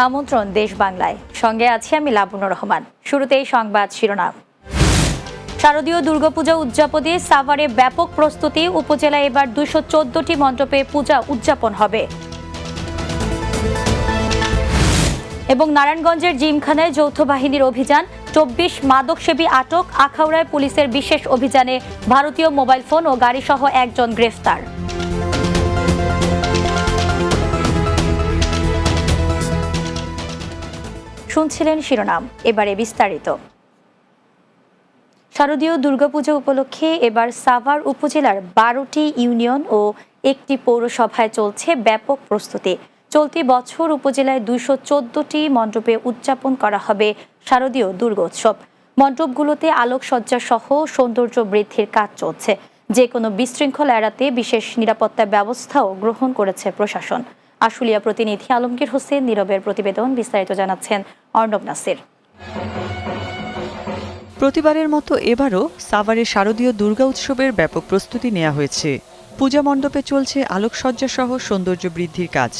আমন্ত্রণ দেশ বাংলায়, সঙ্গে আছি আমি লাবণ্য রহমান। শুরুতেই সংবাদ শিরোনাম। শারদীয় দুর্গাপূজা উদযাপনে সাভারে ব্যাপক প্রস্তুতি। উপজেলায় এবার 214টি মণ্ডপে পূজা উদযাপন হবে। এবং নারায়ণগঞ্জের জিমখানায় যৌথ বাহিনীর অভিযান, 24 মাদকসেবী আটক। আখাউড়ায় পুলিশের বিশেষ অভিযানে ভারতীয় মোবাইল ফোন ও গাড়িসহ একজন গ্রেফতার। শুনছিলেন শিরোনাম, এবারে বিস্তারিত। শারদীয় দুর্গাপূজা উপলক্ষে এবার সাভার উপজেলার 12টি ইউনিয়ন ও একটি পৌরসভায় চলছে ব্যাপক প্রস্তুতি। চলতি বছর উপজেলায় 214টি মণ্ডপে উদযাপন করা হবে শারদীয় দুর্গোৎসব। মণ্ডপগুলোতে আলোকসজ্জা সহ সৌন্দর্য বৃদ্ধির কাজ চলছে। যে কোনো বিশৃঙ্খলা এড়াতে বিশেষ নিরাপত্তা ব্যবস্থাও গ্রহণ করেছে প্রশাসন। আশুলিয়া প্রতিনিধি আলমগীর হোসেন নীরবের প্রতিবেদন, বিস্তারিত জানাচ্ছেন অর্ণব নাসির। প্রতিবারের মতো এবারও সাভারে শারদীয় দুর্গা উৎসবের ব্যাপক প্রস্তুতি নেওয়া হয়েছে। পূজা মণ্ডপে চলছে আলোকসজ্জা সহ সৌন্দর্য বৃদ্ধির কাজ।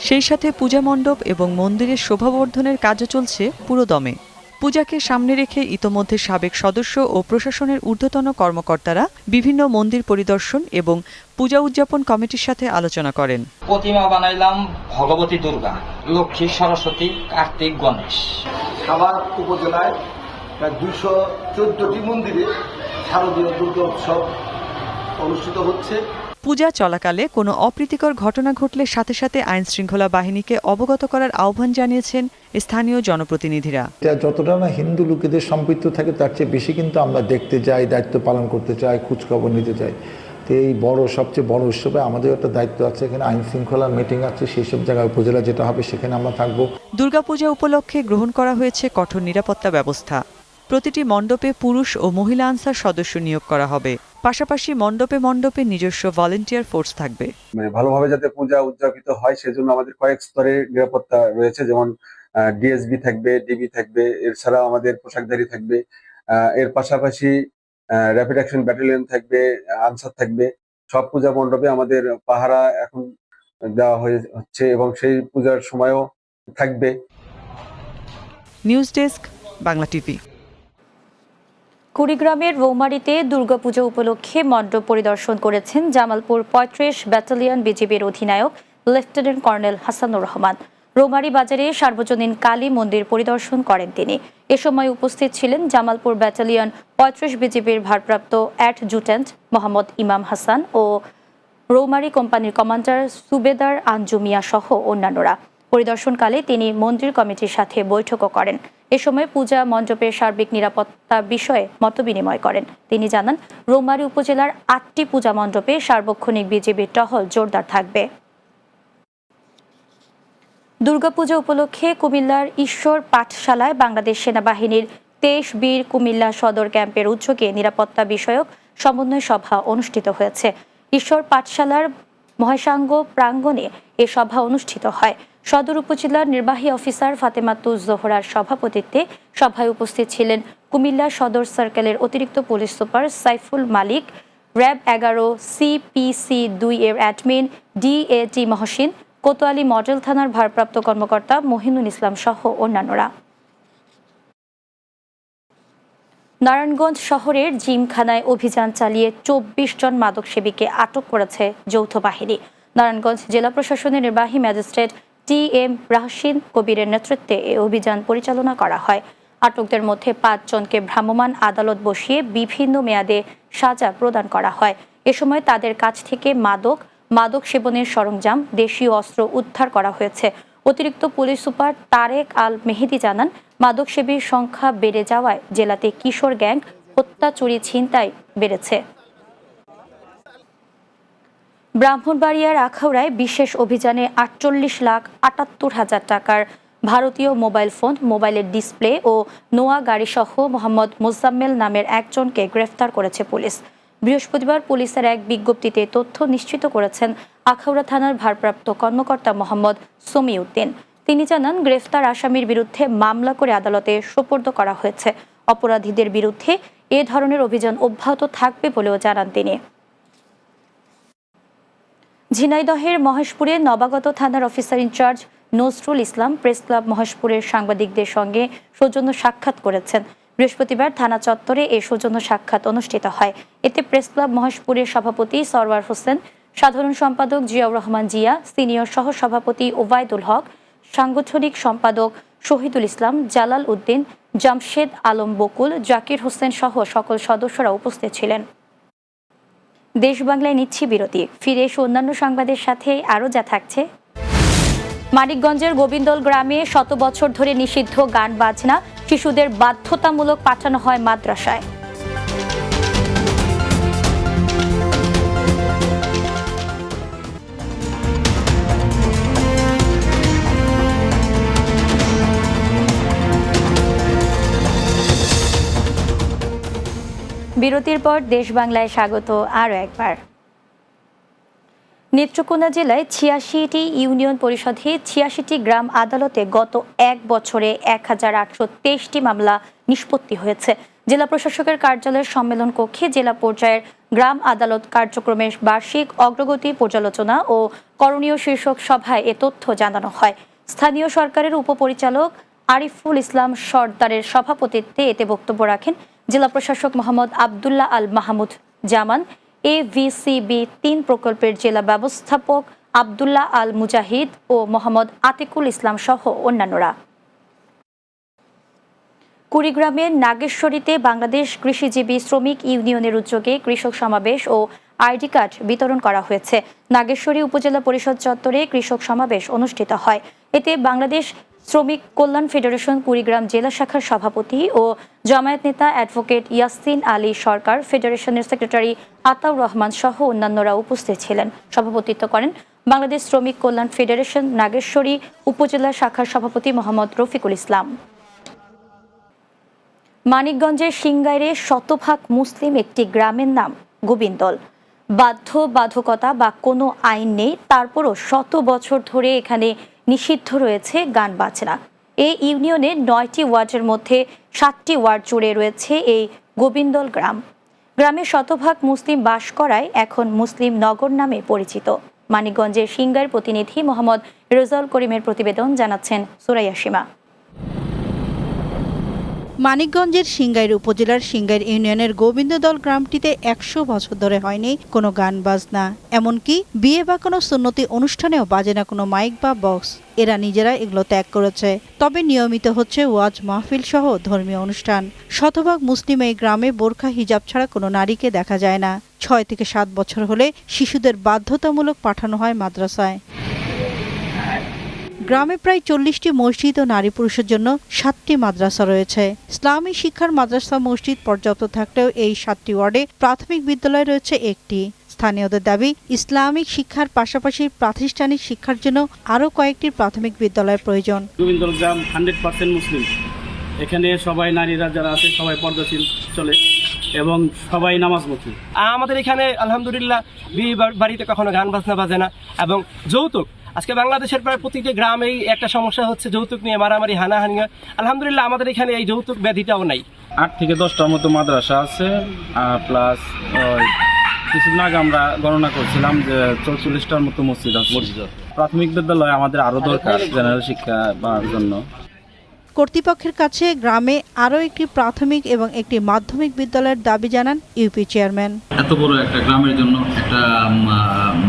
সেই সাথে পূজা মণ্ডপ এবং মন্দিরের শোভাবর্ধনের কাজও চলছে পুরোদমে। পূজাকে সামনে রেখে ইতোমধ্যে সাবেক সদস্য ও প্রশাসনের ঊর্ধ্বতন কর্মকর্তারা বিভিন্ন মন্দির পরিদর্শন এবং পূজা উদযাপন কমিটির সাথে আলোচনা করেন। প্রতিমা বানাইলাম ভগবতী দুর্গা, লক্ষ্মী, সরস্বতী, কার্তিক, গণেশ। সাভার উপজেলায় প্রায় 214টি মন্দিরে শারদীয় দুর্গা উৎসব অনুষ্ঠিত হচ্ছে। পূজা চলাকালে কোনো অপ্রীতিকর ঘটনা ঘটলে সাথে সাথে আইন শৃঙ্খলা বাহিনীকে অবগত করার আহ্বান জানিয়েছেন স্থানীয় জনপ্রতিনিধিরা। যতটা না হিন্দু লোকেদের সম্পৃক্ত থাকে তার চেয়ে বেশি কিন্তু আমরা দেখতে যাই, দায়িত্ব পালন করতে চাই, খোঁজখবর নিতে চাই। তো এই সবচেয়ে বড় উৎসবে আমাদের একটা দায়িত্ব আছে, এখানে আইন শৃঙ্খলার মিটিং আছে, সেই সব জায়গায় উপজেলা যেটা হবে সেখানে আমরা থাকবো। দুর্গাপূজা উপলক্ষে গ্রহণ করা হয়েছে কঠোর নিরাপত্তা ব্যবস্থা। প্রতিটি মণ্ডপে পুরুষ ও মহিলা আনসার সদস্য নিয়োগ করা হবে। পাশাপাশি মণ্ডপে মণ্ডপে নিজস্ব ভলান্টিয়ার ফোর্স থাকবে। ভালোভাবে যাতে পূজা উদযাপিত হয় সেজন্য আমাদের কয়েক স্তরে নিরাপত্তা রয়েছে, যেমন ডিএসবি থাকবে, ডিবি থাকবে, এছাড়াও আমাদের পোশাকধারী থাকবে। এর পাশাপাশি র্যাপিড অ্যাকশন ব্যাটালিয়ন থাকবে, আনসার থাকবে। সব পূজা মণ্ডপে আমাদের পাহারা এখন দেওয়া হচ্ছে এবং সেই পূজার সময়ও থাকবে। News desk, Bangla TV. কুড়িগ্রামের রৌমারীতে দুর্গাপূজা উপলক্ষে মণ্ডপ পরিদর্শন করেছেন জামালপুর 35 ব্যাটালিয়ন বিজিবির অধিনায়ক লেফটেন্যান্ট কর্নেল হাসানুর রহমান। রৌমারী বাজারে সার্বজনীন কালী মন্দির পরিদর্শন করেন তিনি। এ সময় উপস্থিত ছিলেন জামালপুর ব্যাটালিয়ন 35 বিজিবির ভারপ্রাপ্ত অ্যাডজুট্যান্ট মোহাম্মদ ইমাম হাসান ও রৌমারী কোম্পানির কমান্ডার সুবেদার আঞ্জু মিয়া সহ অন্যান্যরা। পরিদর্শনকালে তিনি মন্দির কমিটির সাথে বৈঠকও করেন। এ সময় পূজা মণ্ডপের সার্বিক নিরাপত্তা বিষয়ে মতবিনিময় করেন। তিনি জানান, রৌমারী উপজেলার 8টি পূজা মণ্ডপে সার্বক্ষণিক বিজিবির টহল জোরদার থাকবে। দুর্গাপূজা উপলক্ষে কুমিল্লার ঈশ্বর পাঠশালায় বাংলাদেশ সেনাবাহিনীর 23 বীর কুমিল্লা সদর ক্যাম্পের উদ্যোগে নিরাপত্তা বিষয়ক সমন্বয় সভা অনুষ্ঠিত হয়েছে। ঈশ্বর পাঠশালার মহেশাঙ্গ প্রাঙ্গণে এ সভা অনুষ্ঠিত হয়। সদর উপজেলার নির্বাহী অফিসার ফাতেমাতুজ জোহরার সভাপতিত্বে সভায় উপস্থিত ছিলেন কুমিল্লা সদর সার্কেলের অতিরিক্ত পুলিশ সুপার সাইফুল মালিক, র্যাব 11 CPC 2 এর admin DAT Mohsin, Kotwali model থানার ভারপ্রাপ্ত কর্মকর্তা মহিনুল ইসলাম সহ অন্যান্যরা। নারায়ণগঞ্জ শহরের জিমখানায় অভিযান চালিয়ে 24 জন মাদকসেবীকে আটক করেছে যৌথ বাহিনী। নারায়ণগঞ্জ জেলা প্রশাসনের নির্বাহী ম্যাজিস্ট্রেট TM রাহসিন কবিরের নেতৃত্বে এ অভিযান পরিচালনা করা হয়। আটকদের মধ্যে 5 জনকে ভ্রাম্যমাণ আদালত বসিয়ে বিভিন্ন মেয়াদে সাজা প্রদান করা হয়। এ সময় তাদের কাছ থেকে মাদক সেবনের সরঞ্জাম, দেশীয় অস্ত্র উদ্ধার করা হয়েছে। অতিরিক্ত পুলিশ সুপার তারেক আল মেহেদি জানান, মাদকসেবীর সংখ্যা বেড়ে যাওয়ায় জেলাতে কিশোর গ্যাং, হত্যা, চুরি, ছিনতাই বেড়েছে। ব্রাহ্মণবাড়িয়ার আখাউড়ায় বিশেষ অভিযানে 48,78,000 টাকার ভারতীয় মোবাইল ফোন, মোবাইলের ডিসপ্লে ও নোয়া গাড়িসহ মোহাম্মদ মোজাম্মেল নামের একজনকে গ্রেফতার করেছে পুলিশ। বৃহস্পতিবার পুলিশের এক বিজ্ঞপ্তিতে তথ্য নিশ্চিত করেছেন আখাউড়া থানার ভারপ্রাপ্ত কর্মকর্তা মোহাম্মদ সমিউদ্দিন। তিনি জানান, গ্রেফতার আসামির বিরুদ্ধে মামলা করে আদালতে সোপর্দ করা হয়েছে। অপরাধীদের বিরুদ্ধে এ ধরনের অভিযান অব্যাহত থাকবে বলেও জানান তিনি। ঝিনাইদহের মহেশপুরে নবাগত থানার officer in charge Nazrul Islam press club মহেশপুরের সাংবাদিকদের সঙ্গে সৌজন্য সাক্ষাৎ করেছেন। বৃহস্পতিবার থানা চত্বরে এই সৌজন্য সাক্ষাৎ অনুষ্ঠিত হয়। এতে প্রেস ক্লাব মহেশপুরের সভাপতি সরওয়ার হোসেন, সাধারণ সম্পাদক জিয়াউর রহমান জিয়া, সিনিয়র সহ সভাপতি ওবায়দুল হক, সাংগঠনিক সম্পাদক শহীদুল ইসলাম, জালাল উদ্দিন, জামশেদ আলম বকুল, জাকির হোসেন সহ সকল সদস্যরা উপস্থিত ছিলেন। দেশ বাংলায় নিচ্ছি বিরতি, ফিরে এসে অন্যান্য সংবাদের সাথে আরও যা থাকছে। মানিকগঞ্জের গোবিন্দল গ্রামে 100 বছর ধরে নিষিদ্ধ গান বাজনা শিশুদের বাধ্যতামূলক পাঠানো হয় মাদ্রাসায়। বিরতির পর দেশ বাংলায় স্বাগত আরও একবার। নেত্রকোনা জেলায় 86টি ইউনিয়ন পরিষদে 86টি গ্রাম আদালতে গত এক বছরে 1823টি মামলা নিষ্পত্তি হয়েছে। জেলা প্রশাসকের কার্যালয়ের সম্মেলন কক্ষে জেলা পর্যায়ের গ্রাম আদালত কার্যক্রমের বার্ষিক অগ্রগতি পর্যালোচনা ও করণীয় শীর্ষক সভায় এ তথ্য জানানো হয়। স্থানীয় সরকারের উপপরিচালক আরিফুল ইসলাম সর্দারের সভাপতিত্বে এতে বক্তব্য রাখেন জেলা প্রশাসক মোহাম্মদ আবদুল্লাহ আল মাহমুদ জামান, AVCB 3 প্রকল্পের জেলা ব্যবস্থাপক আবদুল্লাহ আল মুজাহিদ ও মোহাম্মদ আতিকুল ইসলাম সহ অন্যান্যরা। কুড়িগ্রামের নাগেশ্বরীতে বাংলাদেশ কৃষিজীবী শ্রমিক ইউনিয়নের উদ্যোগে কৃষক সমাবেশ ও আইডি কার্ড বিতরণ করা হয়েছে। নাগেশ্বরী উপজেলা পরিষদ চত্বরে কৃষক সমাবেশ অনুষ্ঠিত হয়। এতে বাংলাদেশ শ্রমিক কল্যাণ ফেডারেশন কুড়িগ্রাম জেলা শাখার সভাপতি ও জামায়াত নেতা অ্যাডভোকেট ইয়াসিন আলী সরকার, ফেডারেশনের সেক্রেটারি আতাউর রহমান সহ অন্যান্যরা উপস্থিত ছিলেন। সভাপতিত্ব করেন বাংলাদেশ শ্রমিক কল্যাণ ফেডারেশন নাগেশ্বরী উপজেলা শাখার সভাপতি মোহাম্মদ রফিকুল ইসলাম। মানিকগঞ্জের সিংগাইরে 100% মুসলিম একটি গ্রামের নাম গোবিন্দল। বাধ্যবাধকতা বা কোনো আইন নেই, তারপরও 100 বছর ধরে এখানে নিষিদ্ধ রয়েছে গান বাজনা। এই ইউনিয়নের 9টি ওয়ার্ডের মধ্যে 7টি ওয়ার্ড জুড়ে রয়েছে এই গোবিন্দল গ্রাম। গ্রামে 100% মুসলিম বাস করায় এখন মুসলিম নগর নামে পরিচিত। মানিকগঞ্জের সিংগাইর প্রতিনিধি মোহাম্মদ রেজাউল করিমের প্রতিবেদন, জানাচ্ছেন সুরাইয়া সীমা। মানিকগঞ্জের সিংগাইর উপজেলার সিংগাইর ইউনিয়নের গোবিন্দদল গ্রামটিতে 100 বছর ধরে হয়নি কোনো গান বাজনা, এমনকি বিয়ে বা কোনো সুন্নতি অনুষ্ঠানেও বাজে না কোনো মাইক বা বক্স। এরা নিজেরা এগুলো ত্যাগ করেছে। তবে নিয়মিত হচ্ছে ওয়াজ মাহফিল সহ ধর্মীয় অনুষ্ঠান। 100% মুসলিম এই গ্রামে বোরখা হিজাব ছাড়া কোনো নারীকে দেখা যায় না। 6 থেকে 7 বছর হলে শিশুদের বাধ্যতামূলক পাঠানো হয় মাদ্রাসায়। গ্রামে প্রায় 40টি মসজিদ ও নারী পুরুষের জন্য 7টি মাদ্রাসা রয়েছে। ইসলামী শিক্ষার মাদ্রাসা মসজিদ পর্যাপ্ত থাকলেও এই 7টি ওয়ার্ডে প্রাথমিক বিদ্যালয় রয়েছে একটি। স্থানীয়দের দাবি, ইসলামিক শিক্ষার পাশাপাশি প্রাতিষ্ঠানিক শিক্ষার জন্য আরও কয়েকটি প্রাথমিক বিদ্যালয়ের প্রয়োজন। গোবিন্দল গ্রাম 100% মুসলিম। এখানে সবাই নারীরা যারা আছে সবাই পর্দাশীল চলে এবং সবাই নামাজমুখী। আমাদের এখানে আলহামদুলিল্লাহ বিয়ে বাড়িতে কখনো গান বাজনা বাজে না। এবং যৌতুক, আজকে বাংলাদেশের প্রায় প্রতিটি গ্রামেই একটা সমস্যা হচ্ছে যৌতুক নিয়ে মারামারি, হানাহানি। আলহামদুলিল্লাহ আমাদের এখানে এই যৌতুক ব্যাধিটাও নাই। 8 থেকে 10টার মতো মাদ্রাসা আছে, প্লাস কিছুদিন আগে আমরা গণনা করছিলাম যে 44টার মতো মসজিদ আছে। প্রাথমিক বিদ্যালয় আমাদের আরও দরকার জেনারেল শিক্ষা পাওয়ার জন্য। কর্তৃপক্ষের কাছে গ্রামে আরও একটি প্রাথমিক এবং একটি মাধ্যমিক বিদ্যালয়ের দাবি জানান ইউপি চেয়ারম্যান। এত বড় একটা গ্রামের জন্য একটা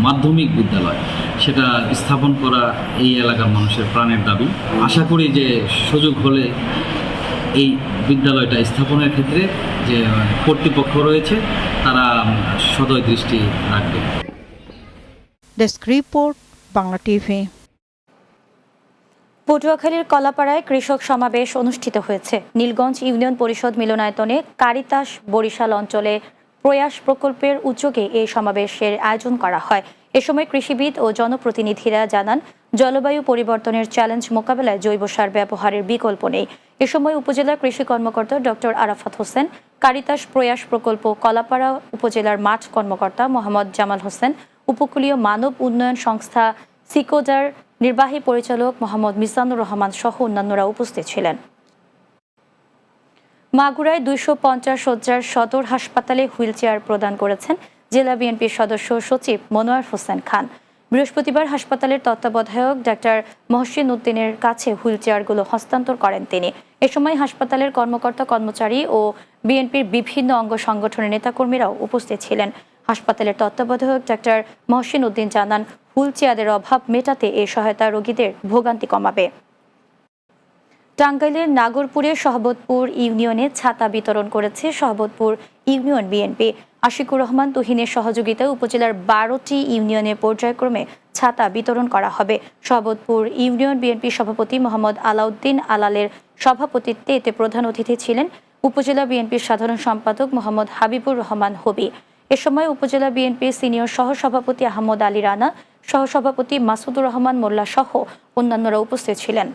মাধ্যমিক বিদ্যালয় সেটা স্থাপন করা এই এলাকার মানুষের প্রাণের দাবি। আশা করি যে সুযোগ হলে এই বিদ্যালয়টা স্থাপনের ক্ষেত্রে যে কর্তৃপক্ষ রয়েছে তারা সদয় দৃষ্টি রাখবে। Desk report, Bangla TV. পটুয়াখালীর কলাপাড়ায় কৃষক সমাবেশ অনুষ্ঠিত হয়েছে। নীলগঞ্জ ইউনিয়ন পরিষদ মিলনায়তনে কারিতাস বরিশাল অঞ্চলে প্রয়াস প্রকল্পের উদ্যোগে এই সমাবেশের আয়োজন করা হয়। এ সময় কৃষিবিদ ও জনপ্রতিনিধিরা জানান, জলবায়ু পরিবর্তনের চ্যালেঞ্জ মোকাবেলায় জৈব সার ব্যবহারের বিকল্প নেই। এ সময় উপজেলার কৃষি কর্মকর্তা ডক্টর আরাফাত হোসেন, কারিতাস প্রয়াস প্রকল্প কলাপাড়া উপজেলার মাঠ কর্মকর্তা মোহাম্মদ জামাল হোসেন, উপকূলীয় মানব উন্নয়ন সংস্থা সিকোজার নির্বাহী পরিচালক মোহাম্মদ মিজানুর রহমান সহ অন্যান্যরা উপস্থিত ছিলেন। মাগুরায় 250 শয্যার সদর হাসপাতালে হুইলচেয়ার প্রদান করেছেন জেলা বিএনপির সদস্য সচিব মনোয়ার হোসেন খান। বৃহস্পতিবার হাসপাতালের তত্ত্বাবধায়ক ডাক্তার মহসিন উদ্দিনের কাছে হুইলচেয়ারগুলো হস্তান্তর করেন তিনি। এ সময় হাসপাতালের কর্মকর্তা কর্মচারী ও বিএনপির বিভিন্ন অঙ্গ সংগঠনের নেতাকর্মীরাও উপস্থিত ছিলেন। হাসপাতালের তত্ত্বাবধায়ক ডাক্তার মহসিন উদ্দিন জানান, হুইলচেয়ারের অভাব মেটাতে এই সহায়তা রোগীদের ভোগান্তি কমাবে। টাঙ্গাইলের নাগরপুরের সহবতপুর ইউনিয়নে ছাতা বিতরণ করেছে সহবতপুর ইউনিয়ন বিএনপি। আশিকুর রহমান তুহিনের সহযোগিতায় উপজেলার 12টি ইউনিয়নে পর্যায়ক্রমে ছাতা বিতরণ করা হবে। সহবতপুর ইউনিয়ন বিএনপি সভাপতি মোহাম্মদ আলাউদ্দিন আলালের সভাপতিত্বে এতে প্রধান অতিথি ছিলেন উপজেলা বিএনপির সাধারণ সম্পাদক মোহাম্মদ হাবিবুর রহমান হবি। এ সময় উপজেলা বিএনপির সিনিয়র সহসভাপতি আহমদ আলী রানা, সহসভাপতি মাসুদুর রহমান মোল্লা সহ অন্যান্যরা উপস্থিত ছিলেন।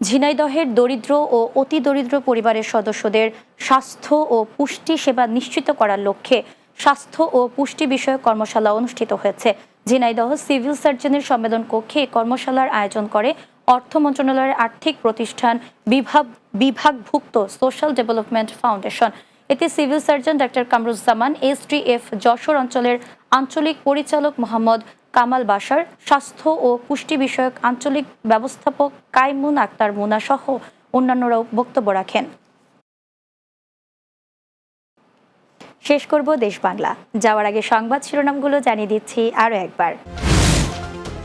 ঝিনাইদহের দরিদ্র ও অতি দরিদ্র পরিবারের সদস্যদের স্বাস্থ্য ও পুষ্টি সেবা নিশ্চিত করার লক্ষ্যে স্বাস্থ্য ও পুষ্টি বিষয়ক কর্মশালা অনুষ্ঠিত হয়েছে। ঝিনাইদহ সিভিল সার্জনের সম্মেলন কক্ষে কর্মশালার আয়োজন করে অর্থ মন্ত্রণালয়ের আর্থিক প্রতিষ্ঠান বিভাগভুক্ত সোশ্যাল ডেভেলপমেন্ট ফাউন্ডেশন। এতে civil surgeon doctor Kamruzzaman, SDF Jessore অঞ্চলের আঞ্চলিক পরিচালক মোহাম্মদ কামাল বাশার, স্বাস্থ্য ও পুষ্টি বিষয়ক আঞ্চলিক ব্যবস্থাপক কাইমুন আক্তার মুনা সহ অন্যান্যরাও বক্তব্য রাখেন। শেষ করব দেশ বাংলা। যাওয়ার আগে সংবাদ শিরোনামগুলো জানিয়ে দিচ্ছি আরও একবার।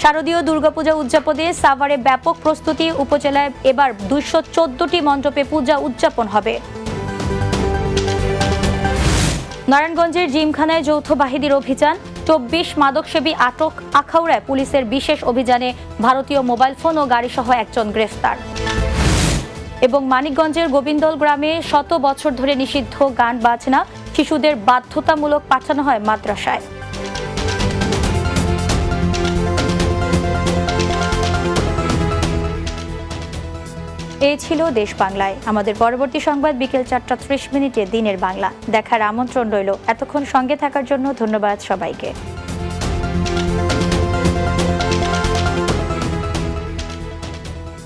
শারদীয় দুর্গাপূজা উদযাপনে সাভারে ব্যাপক প্রস্তুতি। উপজেলায় এবার 214টি মণ্ডপে পূজা উদযাপন হবে। নারায়ণগঞ্জের জিমখানায় যৌথ বাহিনীর অভিযান। 24 মাদকসেবী আটক। আখাউড়ায় পুলিশের বিশেষ অভিযানে ভারতীয় মোবাইল ফোন ও গাড়িসহ একজন গ্রেফতার। এবং মানিকগঞ্জের গোবিন্দল গ্রামে 100 বছর ধরে নিষিদ্ধ গান বাজনা, শিশুদের বাধ্যতামূলক পাঠানো হয় মাদ্রাসায়। এই ছিল দেশ বাংলায়। আমাদের পরবর্তী সংবাদ বিকেল 4টা 30 দিনের বাংলা দেখার আমন্ত্রণ রইল। এতক্ষণ সঙ্গে থাকার জন্য ধন্যবাদ সবাইকে।